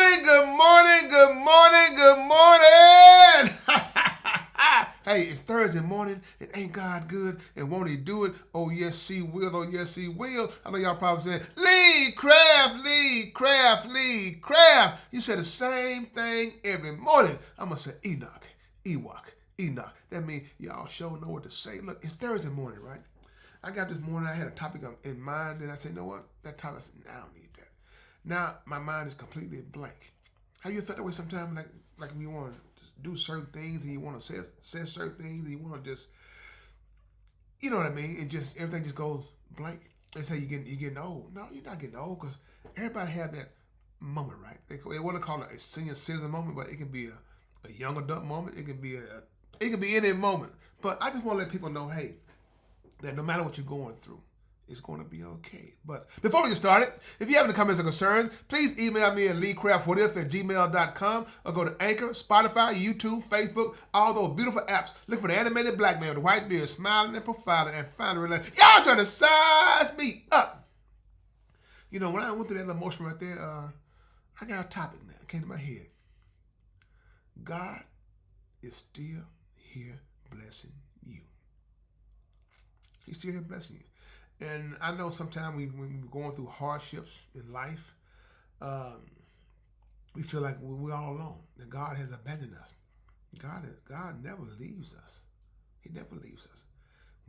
morning, good morning, good morning, good morning. Hey, it's Thursday morning, and ain't God good, and won't he do it? Oh, yes, he will, oh, yes, he will. I know y'all probably saying, Lee Craft, Lee Craft, Lee Craft. You say the same thing every morning. I'm going to say Enoch, Ewok, Enoch. That means y'all sure know what to say. Look, it's Thursday morning, right? I got this morning, I had a topic in mind, and I said, you know what? That topic, I don't need that. Now, my mind is completely blank. How you felt that way sometimes, like when you want to just do certain things and you want to say certain things and you want to just, you know what I mean? And just everything just goes blank. They say you're getting old. No, you're not getting old because everybody had that moment, right? They want to call it a senior citizen moment, but it can be a young adult moment. It can be any moment. But I just want to let people know, hey, that no matter what you're going through, it's going to be okay. But before we get started, if you have any comments or concerns, please email me at leecraftwhatif@gmail.com or go to Anchor, Spotify, YouTube, Facebook, all those beautiful apps. Look for the animated black man with a white beard, smiling and profiling and finally y'all trying to size me up. You know, when I went through that emotion right there, I got a topic now. It came to my head. God is still here blessing you. He's still here blessing you. And I know sometimes when we're going through hardships in life, we feel like we're all alone, that God has abandoned us. God never leaves us. He never leaves us.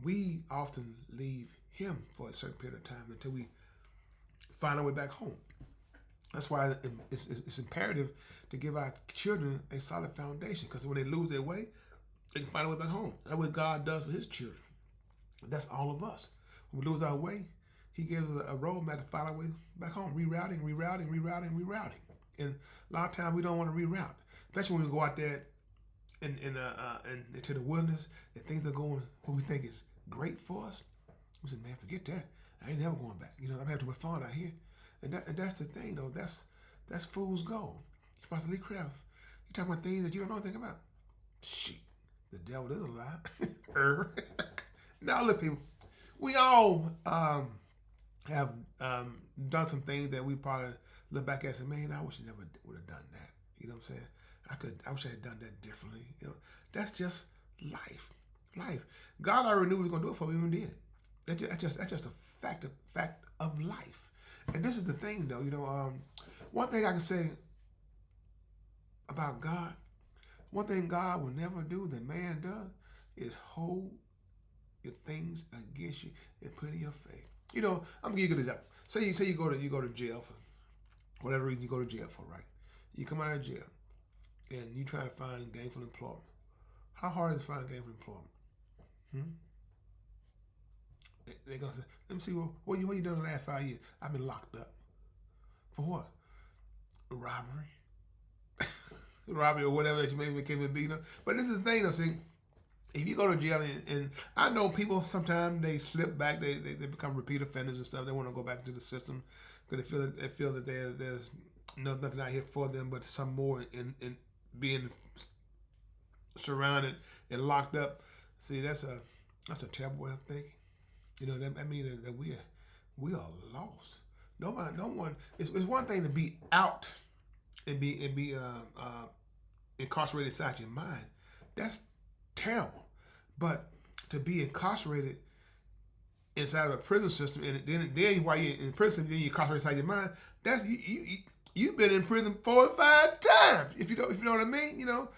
We often leave him for a certain period of time until we find our way back home. That's why it's imperative to give our children a solid foundation, because when they lose their way, they can find a way back home. That's what God does for his children. That's all of us. When we lose our way, he gives us a roadmap to find our way back home. Rerouting. And a lot of times we don't want to reroute, especially when we go out there and into the wilderness and things are going what we think is great for us. We say, man, forget that. I ain't never going back. You know, I'm having too much fun out here. And that's the thing, though. That's fool's gold. Pastor Lee Craft, you talking about things that you don't know anything about. Shit, the devil is a lie. Now, look, people. We all have done some things that we probably look back at and say, man, I wish I never would have done that. You know what I'm saying? I wish I had done that differently. You know, that's just life. Life. God already knew we were going to do it before we even did it. That's just a fact of life. And this is the thing, though. You know, one thing I can say about God, one thing God will never do that man does is hold your things against you and put in your face. You know, I'm gonna give you a good example. Say you go to jail for whatever reason you go to jail for, right? You come out of jail and you try to find gainful employment. How hard is it to find gainful employment? They're gonna say, let me see what you done the last 5 years. I've been locked up. For what? Robbery. Robbery or whatever that you may be. You know? But this is the thing though, see. If you go to jail, and I know people sometimes they slip back, they become repeat offenders and stuff. They want to go back into the system because they feel that there's nothing out here for them but some more in being surrounded and locked up. See, that's a terrible way of thinking. You know, that means that we are lost. No one. It's one thing to be out and be incarcerated inside your mind. That's terrible. But to be incarcerated inside of a prison system, and then while you're in prison, then you're incarcerated inside your mind, that's you've been in prison 4 or 5 times, if you know what I mean. You know,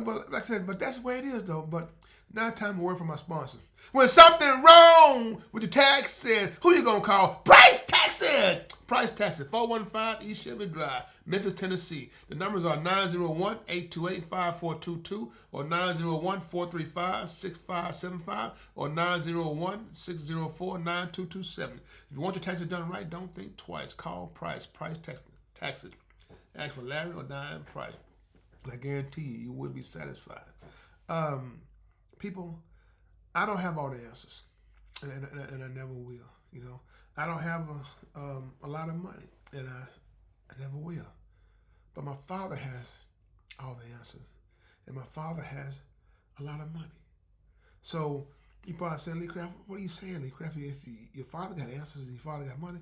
but like I said, but that's the way it is though. But now time to word from my sponsor. When something wrong with the taxes, who you gonna call? Price Taxes! Price Taxes, 415 East Shelby Drive, Memphis, Tennessee. The numbers are 901-828-5422 or 901-435-6575 or 901-604-9227. If you want your taxes done right, don't think twice. Call Price Taxes. Ask for Larry or Diane Price. I guarantee you will be satisfied. People, I don't have all the answers, and I never will. You know, I don't have a lot of money, and I never will. But my Father has all the answers, and my Father has a lot of money. So you probably saying, Lee Craft, what are you saying, Lee Craft? If your Father got answers and your Father got money,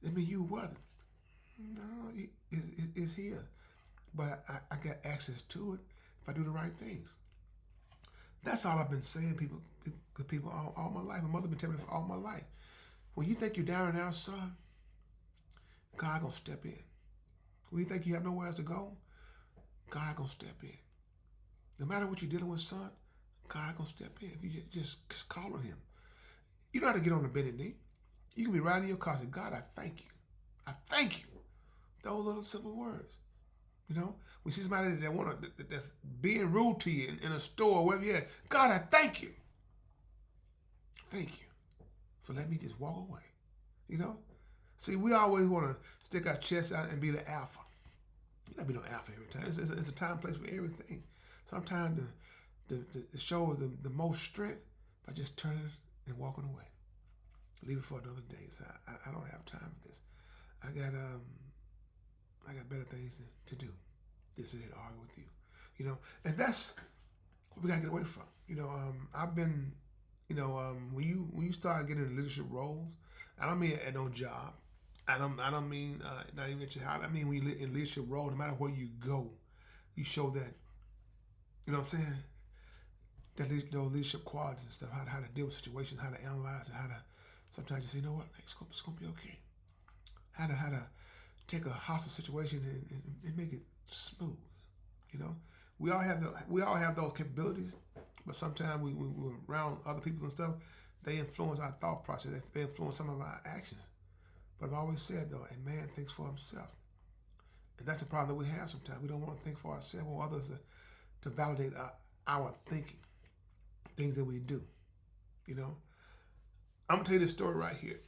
that means you worthy. No, it's here. but I got access to it if I do the right things. That's all I've been saying, people all my life. My mother been telling me for all my life. When you think you're down and out, son, God gonna step in. When you think you have nowhere else to go, God gonna step in. No matter what you're dealing with, son, God gonna step in. If you just call on Him. You don't have to get on the bended knee. You can be right in your car and say, God, I thank you. I thank you. Those little simple words. You know, we see somebody that's being rude to you in a store or wherever you're at. God, I thank you. Thank you for letting me just walk away. You know? See, we always want to stick our chest out and be the alpha. You don't be no alpha every time. It's a time and place for everything. Sometimes to show the most strength by just turning and walking away. Leave it for another day. So I don't have time for this. I got better things to do than to argue with you. You know, and that's what we gotta get away from. You know, I've been, you know, when you start getting in leadership roles, I don't mean at no job. I don't mean not even at your house. I mean when you're in leadership role, no matter where you go, you show that. You know what I'm saying? Those leadership qualities and stuff, how to deal with situations, how to analyze it, how to sometimes you say, you know what, it's gonna be okay. How to take a hostile situation and make it smooth. You know, we all have those capabilities, but sometimes we're around other people and stuff. They influence our thought process. They influence some of our actions. But I've always said though, a man thinks for himself, and that's the problem that we have sometimes. We don't want to think for ourselves or others to validate our thinking, things that we do. You know, I'm gonna tell you this story right here.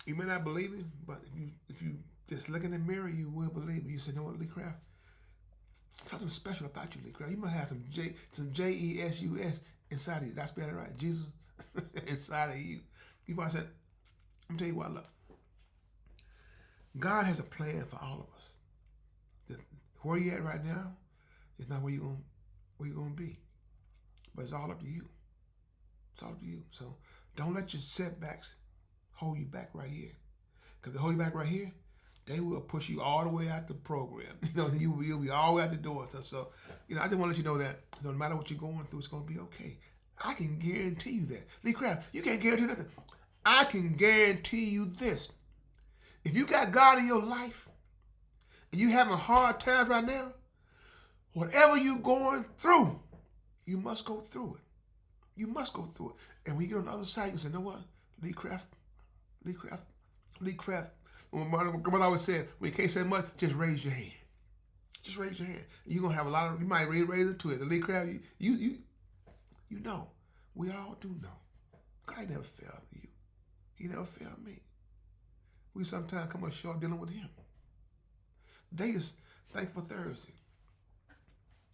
You may not believe it, but if you just look in the mirror, you will believe it. You say, you know what, Lee Craft? Something special about you, Lee Craft. You might have some Jesus inside of you. That's better, right? Jesus inside of you. You might say, I'm gonna tell you what, look. God has a plan for all of us. Where you at right now is not where you're gonna be. But it's all up to you. It's all up to you. So don't let your setbacks hold you back right here. Because they hold you back right here, they will push you all the way out the program. You know, you'll be all the way out the door and stuff. So, you know, I just want to let you know that no matter what you're going through, it's going to be okay. I can guarantee you that. Lee Craft, you can't guarantee nothing. I can guarantee you this. If you got God in your life and you having hard times right now, whatever you're going through, you must go through it. You must go through it. And when you get on the other side, you say, you know what? Lee Craft. My mother always said, when you can't say much, just raise your hand. Just raise your hand. You're going to have a lot of, you might raise it to it. Lee Craft, you know. We all do know. God never failed you. He never failed me. We sometimes come up short dealing with Him. Today is Thankful Thursday.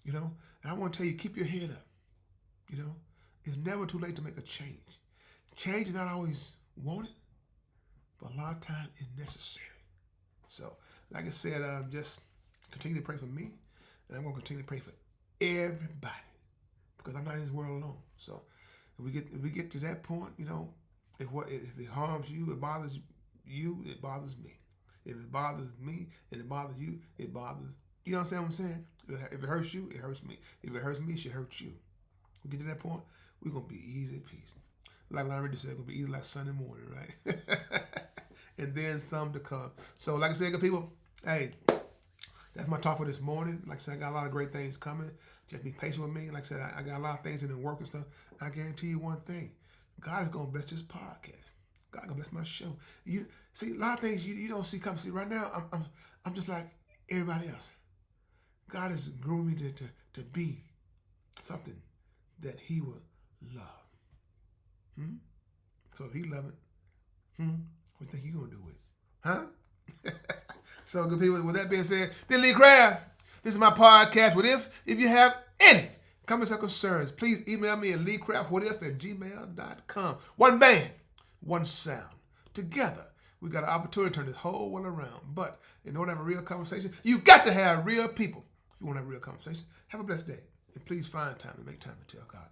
You know, and I want to tell you, keep your head up. You know, it's never too late to make a change. Change is not always wanted, but a lot of times it's necessary. So, like I said, just continue to pray for me, and I'm going to continue to pray for everybody because I'm not in this world alone. So, if we get to that point, you know, if it harms you, it bothers you, it bothers me. If it bothers me and it bothers you, it bothers. You understand what I'm saying? If it hurts you, it hurts me. If it hurts me, it should hurt you. We get to that point, we're gonna be easy peasy. Like I already said, it's gonna be easy like Sunday morning, right? And then some to come. So, like I said, good people, hey, that's my talk for this morning. Like I said, I got a lot of great things coming. Just be patient with me. Like I said, I got a lot of things in the work and stuff. I guarantee you one thing: God is gonna bless this podcast. God gonna bless my show. You see a lot of things you don't see come. See right now, I'm just like everybody else. God is grooming me to be something that He will love. So if He love it, what do you think you're gonna do with it? Huh? So good people, with that being said, then Lee Craft, this is my podcast. What if you have any comments or concerns, please email me at leecraftwhatif@gmail.com. One band, one sound. Together, we got an opportunity to turn this whole world around. But in order to have a real conversation, you got to have real people. If you want to have a real conversation, have a blessed day. And please find time to make time to tell God.